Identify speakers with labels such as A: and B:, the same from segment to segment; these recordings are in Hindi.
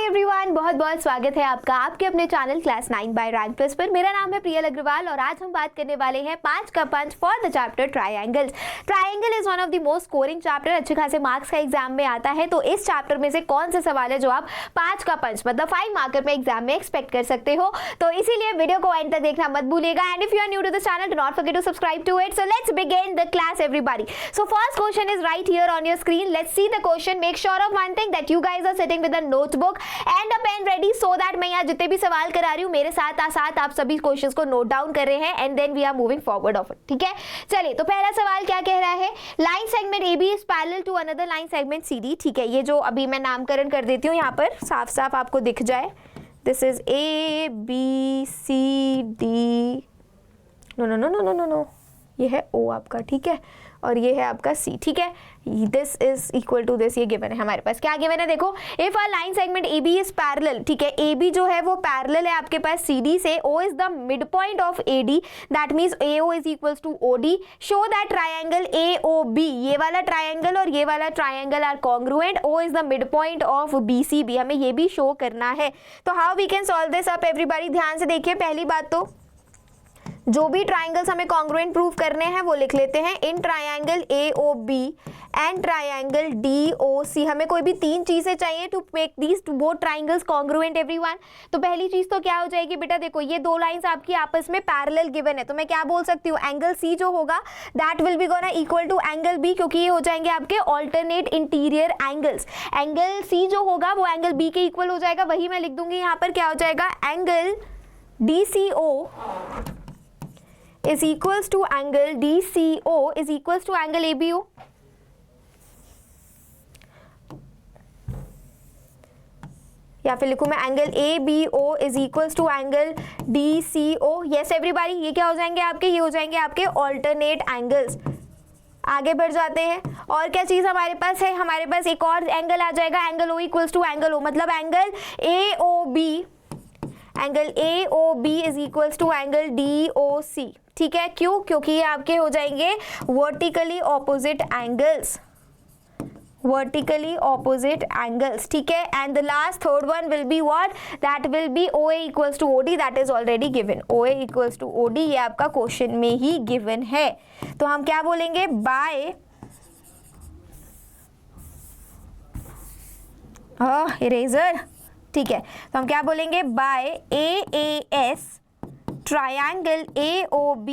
A: एवरीवन, बहुत बहुत स्वागत है आपका आपके अपने channel class 9 by rank plus पर। मेरा नाम है प्रियल अग्रवाल और आज हम बात करने वाले हैं 5 का punch for the chapter triangles. Triangle is one of the most scoring chapter, अच्छे खासे मार्क्स का एग्जाम में आता है। तो इस चैप्टर में से कौन से सवाल है जो आप 5 का पंच मतलब 5 मार्कर में एग्जाम में एक्सपेक्ट कर सकते हो, तो इसीलिए वीडियो को एंड तक देखना मत भूलिएगा। And if you are new to the channel, do not forget to subscribe to it. So let's begin the class everybody. So first question is right here on your screen. Let's see the question. Make sure of one thing that you guys are sitting with a notebook and a pen ready, so that मैं यहाँ जितने भी सवाल करा रही हूँ मेरे साथ आप सभी क्वेश्चंस को नोट डाउन कर रहे हैं and then we are moving forward of it. ठीक है, चलिए तो पहला सवाल क्या कह रहा है, line segment A B is parallel to another line segment C D. ठीक है, ये जो अभी मैं नामकरण कर देती हूँ यहाँ पर साफ साफ आपको दिख जाए। This is A B C D, no no no no no no no, ये है ओ आपका, ठीक है, और ये है आपका सी। ठीक है, this is equal to this, ये गिवन है हमारे पास। क्या गिवन है देखो, if a line segment A B is parallel, ठीक है, ए बी जो है वो पैरेलल है आपके पास सी डी से, O is the mid point of A D, that means A O is equal to O D. Show that triangle A O B, ये वाला ट्राइंगल और ये वाला triangle are congruent, O is the mid point of B C B, हमें ये भी शो करना है। तो how we can solve this up everybody, ध्यान से देखिए। पहली बात तो जो भी ट्राइंगल्स हमें कॉन्ग्रुएंट प्रूव करने हैं वो लिख लेते हैं। In triangle A O B and triangle D O C, हमें कोई भी 3 चीजें चाहिए to make these both triangles congruent everyone. तो पहली चीज तो क्या हो जाएगी बेटा, देखो ये 2 लाइंस आपकी आपस में पैरेलल गिवन है, तो मैं क्या बोल सकती हूँ, एंगल सी जो होगा that will be gonna equal to angle B, क्योंकि ये हो जाएंगे आपके alternate interior angles. Angle C जो होगा वो एंगल बी के इक्वल हो जाएगा, वही मैं लिख दूंगी यहाँ पर, क्या हो जाएगा, angle D C O is equals to angle DCO is equals to angle ABO। या फिर लिखूं मैं angle ABO is equals to angle DCO। yes everybody, ये क्या हो जाएंगे आपके, ये हो जाएंगे आपके ऑल्टरनेट एंगल्स। आगे बढ़ जाते हैं, और क्या चीज हमारे पास है, हमारे पास एक और एंगल आ जाएगा, angle O equals to angle O, मतलब angle AOB, angle AOB is equals to angle DOC। ठीक है, क्यों, क्योंकि ये आपके हो जाएंगे vertically opposite angles, vertically opposite angles. ठीक है, and the last third one will be what, that will be OA equals to OD, that is already given. OA equals to OD ये आपका क्वेश्चन में ही गिवन है। तो हम क्या बोलेंगे, बाय इरेजर। ठीक है, तो हम क्या बोलेंगे, by AAS triangle AOB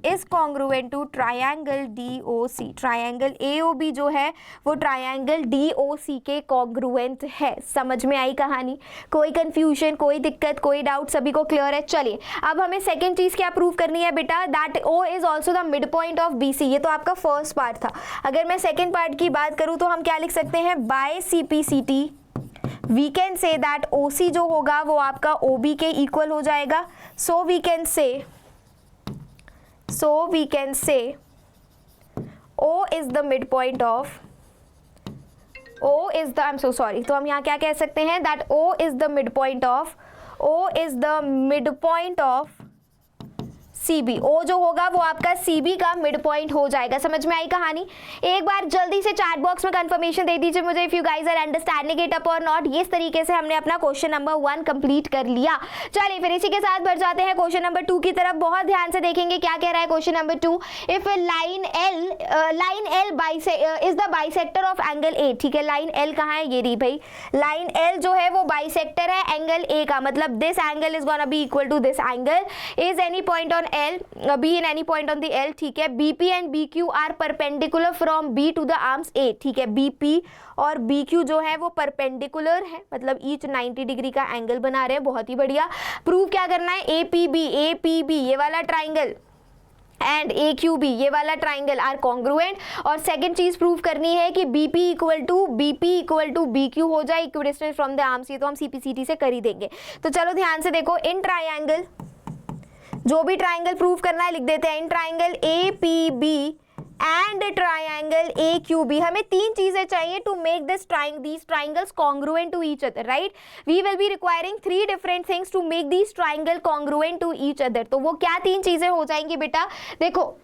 A: is congruent to triangle DOC। Triangle AOB जो है वो ट्रायंगल DOC के कॉन्ग्रुएंट है। समझ में आई कहानी, कोई कंफ्यूजन, कोई दिक्कत, कोई डाउट, सभी को क्लियर है। चलिए अब हमें सेकंड चीज क्या प्रूव करनी है बेटा, that O is also the mid point of BC। ये तो आपका फर्स्ट पार्ट था। अगर मैं सेकेंड पार्ट की बात करूं तो हम क्या लिख सकते हैं, by CPCT we can say that OC जो होगा वो आपका OB के इक्वल हो जाएगा। So we can say O is the mid point of, O is the, I am so sorry, तो हम यहाँ क्या कह सकते हैं, that O is the mid point of CB। O जो होगा वो आपका CB का मिड पॉइंट हो जाएगा। समझ में आई कहानी। एक बार जल्दी से चैट बॉक्स में कंफर्मेशन दे दीजिए मुझे, if you guys are understanding it up और नॉट। इस तरीके से हमने अपना क्वेश्चन नंबर 1 कंप्लीट कर लिया। चलिए फिर इसी के साथ बढ़ जाते हैं क्वेश्चन नंबर 2 की तरफ। बहुत ध्यान से देखेंगे क्या कह रहा है question number 2। If line L is the bisector of angle A। ठीक है, लाइन L कहाँ है, ये रही भाई, लाइन L जो है वो बाइसेक्टर है एंगल A का, मतलब this angle is gonna be equal to this angle, is any point on L, B in any point on the L। ठीक है, BP and BQ are perpendicular from B to the arms A। ठीक है, BP और BQ जो है वो परपेंडिकुलर है, मतलब ईच 90 डिग्री का एंगल बना रहे हैं। बहुत ही बढ़िया। प्रूव क्या करना है, APB ये वाला ट्राइंगल एंड AQB ये वाला ट्राइंगल आर कॉन्ग्रुएंट। और सेकंड चीज प्रूव करनी है कि BP इक्वल टू BQ हो जाए इक्विडिस्टेंस फ्रॉम द आर्म्स। ये तो हम CPCT से कर ही देंगे। तो चलो ध्यान से देखो, इन ट्राइंगल, जो भी ट्राइंगल प्रूव करना है लिख देते हैं, in triangle APB and triangle AQB, हमें 3 चीजें चाहिए to make this these triangles congruent to each other, right? We will be requiring 3 different things to make these triangle congruent to each other। तो वो क्या 3 चीजें हो जाएंगी बेटा, देखो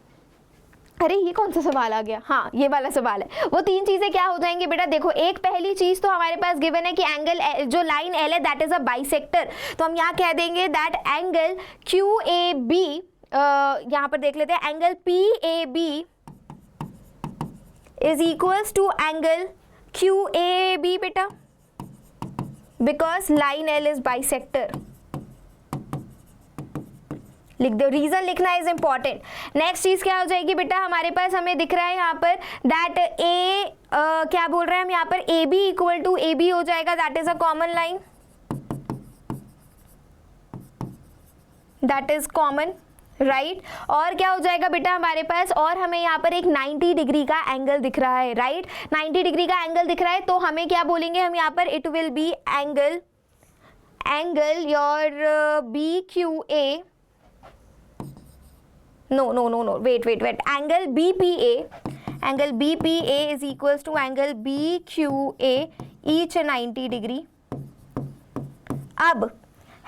A: अरे ये कौन सा सवाल आ गया, हाँ ये वाला सवाल है। वो तीन चीजें क्या हो जाएंगी बेटा, देखो एक पहली चीज तो हमारे पास गिवन है कि एंगल जो लाइन एल है दैट इज अ बाइसेक्टर, तो हम यहाँ कह देंगे that angle Q A B, यहाँ पर देख लेते हैं angle P A B is equals to angle Q A B बेटा, because line L is bisector. लिख दो, रीजन लिखना इज इंपॉर्टेंट। नेक्स्ट चीज क्या हो जाएगी बेटा, हमारे पास हमें दिख रहा है यहाँ पर दैट ए क्या बोल रहे हैं हम यहाँ पर, A B equal to A B हो जाएगा, that is a common line, that is common, right. और क्या हो जाएगा बेटा हमारे पास, और हमें यहाँ पर एक 90 डिग्री का एंगल दिख रहा है, राइट। 90 डिग्री का एंगल दिख रहा है, तो हमें क्या बोलेंगे हम यहाँ पर, it will be angle your B Q A, no, wait, angle BPA is equals to angle BQA each 90 degree। अब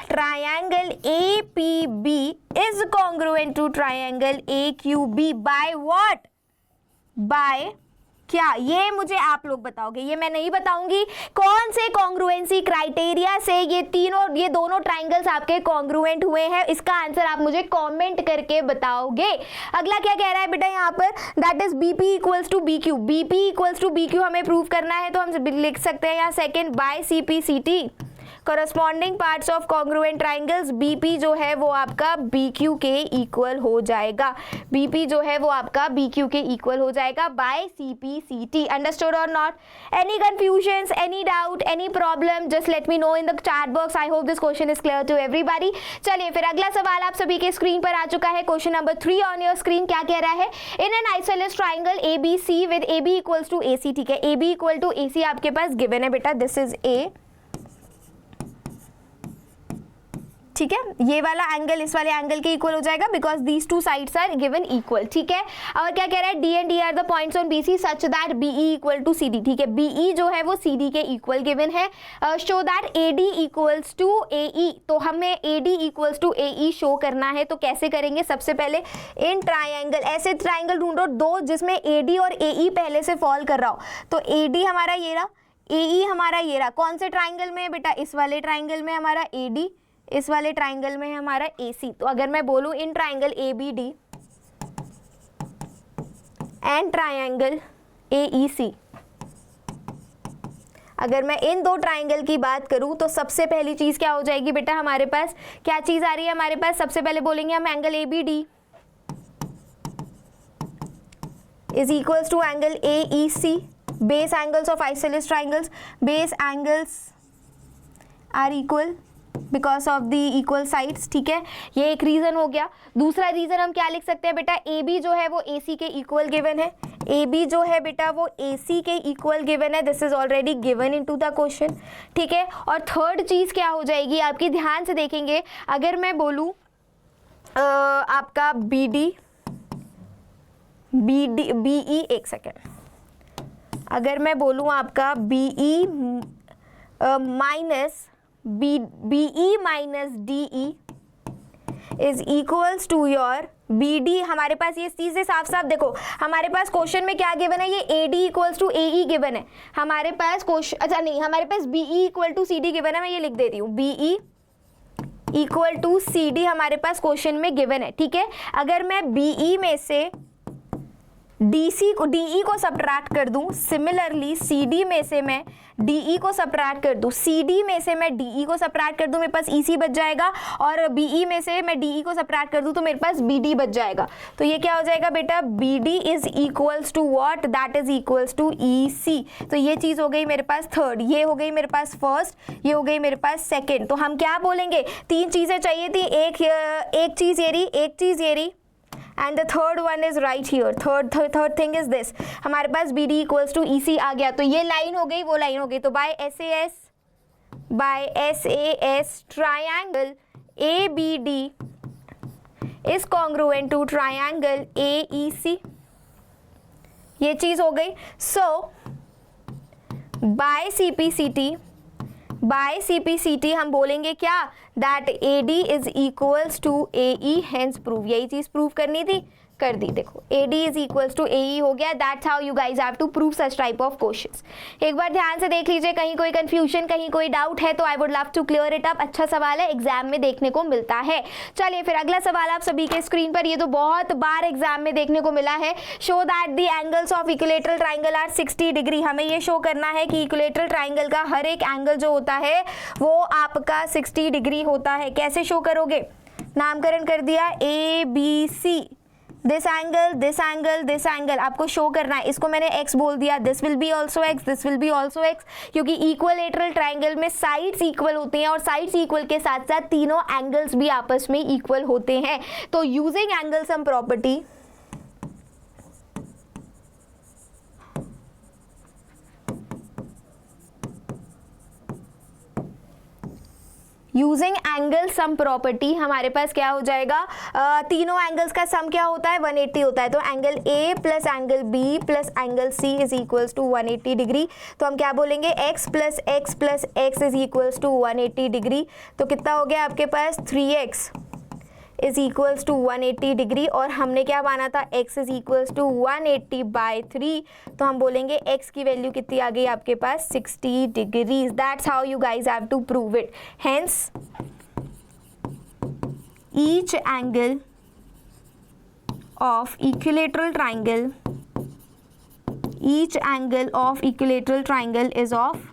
A: triangle APB is congruent to triangle AQB by what? by क्या, ये मुझे आप लोग बताओगे, ये मैं नहीं बताऊंगी। कौन से कॉन्ग्रुएंसी क्राइटेरिया से ये दोनों ट्राइंगल्स आपके कॉन्ग्रुएंट हुए हैं, इसका आंसर आप मुझे कमेंट करके बताओगे। अगला क्या कह रहा है बेटा यहाँ पर, that is BP equals to BQ, BP equals to BQ हमें प्रूव करना है, तो हम लिख सकते हैं यहाँ second by CPCT, corresponding parts of congruent triangles, BP जो है वो आपका BQ के इक्वल हो जाएगा, BP जो है वो आपका BQ के इक्वल हो जाएगा बाय CPCT। अंडरस्टूड और not? Any confusions, any doubt, any problem, just let me know in the chat box. I hope this question is clear to everybody. चलिए फिर अगला सवाल आप सभी के स्क्रीन पर आ चुका है, question number 3 on your screen. क्या कह रहा है, in an isosceles triangle ABC with AB equals to AC, ठीक है, AB इक्वल टू AC आपके पास गिवन है बेटा, दिस इज A, ठीक है, ये वाला एंगल इस वाले एंगल के इक्वल हो जाएगा because these two sides are given equal, ठीक है। और क्या कह रहा है, D and D are the points on BC such that BE equal to CD, ठीक है, BE जो है वो CD के इक्वल गिवन है। Show that AD equals to AE, तो हमें AD इक्वल्स टू AE शो करना है, तो कैसे करेंगे, सबसे पहले इन ट्राइंगल, ऐसे ट्राइंगल ढूंढो दो जिसमें AD और AE पहले से फॉल कर रहा हो, तो AD हमारा ये रहा, AE हमारा ये रहा, कौन से ट्राइंगल में बेटा, इस वाले ट्राइंगल में हमारा AD, इस वाले ट्राइंगल में हमारा AC। तो अगर मैं बोलूं in triangle ABD and triangle AEC, अगर मैं इन दो ट्राइंगल की बात करूं तो सबसे पहली चीज क्या हो जाएगी बेटा, हमारे पास क्या चीज आ रही है हमारे पास, सबसे पहले बोलेंगे हम angle ABD is equals to angle AEC, base angles of isosceles triangles, base angles are equal because of the equal sides, ठीक है, ये एक रीजन हो गया। दूसरा रीजन हम क्या लिख सकते हैं बेटा, AB जो है वो AC के इक्वल गिवन है, AB जो है बेटा वो AC के इक्वल गिवन है, this is already given into the question, ठीक है। और थर्ड चीज क्या हो जाएगी आपकी, ध्यान से देखेंगे, अगर मैं बोलूं आपका BE, एक सेकेंड, अगर मैं बोलूं आपका BE minus BE minus DE is equals to your BD, हमारे पास ये चीजें साफ साफ देखो, हमारे पास क्वेश्चन में क्या गिवन है, ये AD equals to AE given है हमारे पास क्वेश्चन, अच्छा नहीं, हमारे पास BE equal to CD given है, मैं ये लिख देती हूँ, BE इक्वल टू CD हमारे पास क्वेश्चन में गिवन है, ठीक है। अगर मैं BE में से DE को सब्ट्रैक्ट कर दूं, सिमिलरली CD में से मैं DE को सब्ट्रैक्ट कर दूं, CD में से मैं DE को सब्ट्रैक्ट कर दूं, मेरे पास EC बच जाएगा, और BE में से मैं DE को सब्ट्रैक्ट कर दूं तो मेरे पास BD बच जाएगा। तो ये क्या हो जाएगा बेटा, BD is equals to what, that is equals to EC। तो ये चीज हो गई मेरे पास थर्ड, ये हो गई मेरे पास फर्स्ट, ये हो गई मेरे पास सेकेंड। तो हम क्या बोलेंगे, तीन चीजें चाहिए थी, एक चीज ये रही, एक चीज ये रही, and the third one is right here, third thing is this, हमारे पास BD इक्वल्स टू EC आ गया, तो ये लाइन हो गई, वो लाइन हो गई। तो by SAS triangle ABD is congruent to triangle AEC, ये चीज हो गई। सो बाय CPCT हम बोलेंगे क्या, that AD is equals to AE, hence prove, यही चीज प्रूव करनी थी। कर दी। देखो AD is equals to AE हो गया। That's how you guys have to prove such type of questions. एक बार ध्यान से देख लीजिए, कहीं कोई कंफ्यूजन, कहीं कोई डाउट है तो I would love to clear it up. अच्छा सवाल है, एग्जाम में देखने को मिलता है। चलिए फिर अगला सवाल आप सभी के स्क्रीन पर, ये तो बहुत बार एग्जाम में देखने को मिला है। Show that the angles of equilateral triangle are 60 degree. हमें ये शो करना है कि इक्विलेटरल ट्राइंगल का हर एक एंगल जो होता है वो आपका 60 डिग्री होता है। कैसे शो करोगे? नामकरण कर दिया ABC, this angle, this angle, this angle आपको शो करना है। इसको मैंने x बोल दिया, this will be also x, this will be also x, क्योंकि इक्विलेटरल ट्राइंगल में साइड्स इक्वल होती हैं और साइड्स इक्वल के साथ साथ तीनों एंगल्स भी आपस में इक्वल होते हैं। तो using angle sum property, using angle sum property हमारे पास क्या हो जाएगा, तीनों एंगल्स का सम क्या होता है 180 होता है। तो angle A plus angle B plus angle C is equals to 180 degree. तो हम क्या बोलेंगे, x plus x plus x is equals to 180 degree. तो कितना हो गया आपके पास 3x is equals to 180 degree. और हमने क्या माना था, x इज इक्वल्स टू 180/3। तो हम बोलेंगे x की वैल्यू कितनी आ गई आपके पास 60 degrees. That's how you guys have to prove it. Hence each angle of equilateral triangle, each angle of equilateral triangle is of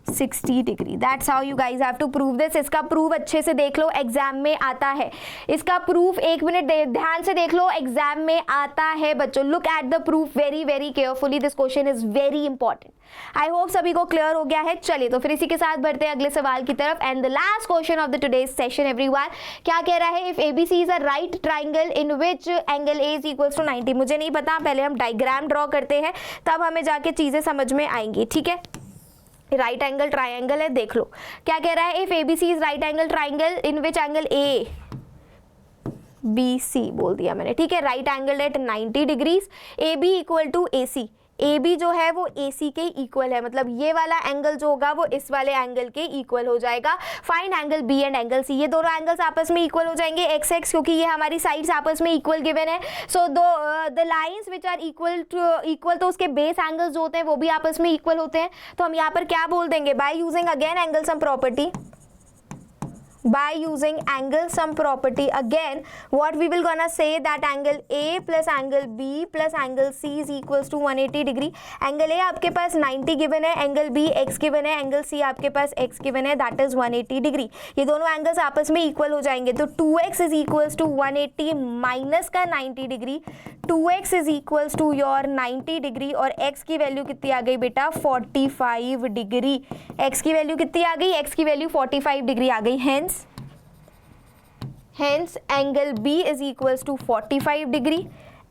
A: 60 degree. That's how you guys have to prove this. इसका प्रूफ अच्छे से देख लो, एग्जाम में आता है। इसका प्रूफ एक मिनट ध्यान से देख लो, एग्जाम में आता है बच्चों। Look at the proof very very carefully, this question is very important. I hope सभी को क्लियर हो गया है। चलिए तो फिर इसी के साथ बढ़ते हैं अगले सवाल की तरफ। And the last question of the today's session everyone, क्या कह रहा है, if ABC is a right triangle in which angle A is equals to 90। मुझे नहीं पता, पहले हम डायग्राम ड्रॉ करते हैं तब हमें जाके चीजें समझ में आएंगी, ठीक है। राइट एंगल ट्राइंगल है, देख लो क्या कह रहा है, if ABC is right angle triangle in which angle ABC बोल दिया मैंने, ठीक है। Right angle at 90 degrees, AB equal to AC। AB जो है वो AC के इक्वल है, मतलब ये वाला एंगल जो होगा वो इस वाले एंगल के इक्वल हो जाएगा। Find angle B and angle C। ये दोनों एंगल्स आपस में इक्वल हो जाएंगे x x, क्योंकि ये हमारी साइड्स आपस में इक्वल गिवन है। So the lines which are equal तो उसके बेस एंगल्स जो होते हैं वो भी आपस में इक्वल होते हैं। तो हम यहाँ पर क्या बोल देंगे, by using again angle sum property, by using angle sum property again, what we will gonna say that angle A plus angle B plus angle C is equals to 180 degree। angle A आपके पास 90 given है, angle B x given है, angle C आपके पास x given है, that is 180 degree। ये दोनों एंगल्स आपस में इक्वल हो जाएंगे। तो 2x is equals to 180 minus का 90 degree, 2x is equals to your 90 degree और x की वैल्यू कितनी आ गई बेटा 45 डिग्री। x की वैल्यू कितनी आ गई, x की वैल्यू 45 डिग्री आ गई। Hence angle B is equals to 45 degree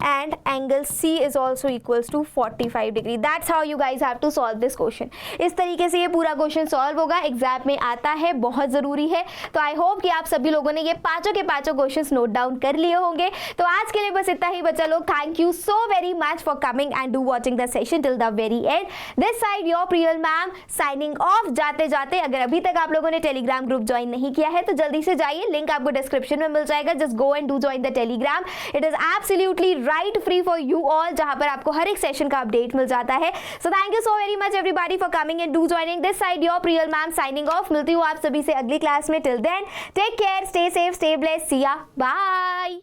A: and angle C is also equals to 45 degree। That's how you guys have to solve this question। इस तरीके से ये पूरा क्वेश्चन सॉल्व होगा, एग्जाम में आता है, बहुत ज़रूरी है। तो आई होप कि आप सभी लोगों ने ये पांचों के पांचों क्वेश्चंस नोट डाउन कर लिए होंगे। तो आज के लिए बस इतना ही बच्चा लोग। Thank you so very much for coming and do watching the session till the very and. This side your Priyal ma'am signing of. जाते जाते अगर अभी तक आप लोगों ने टेलीग्राम ग्रुप ज्वाइन नहीं किया है तो जल्दी से जाइए, लिंक आपको डिस्क्रिप्शन में मिल जाएगा। Just go and do join the Telegram, it is absolutely right free for you all, जहां पर आपको हर एक सेशन का अपडेट मिल जाता है। So thank you so very much everybody for coming and do joining. This side your Priyal ma'am signing off. मिलती हूँ आप सभी से अगली क्लास में। Till then take care, stay safe, stay blessed, see ya bye.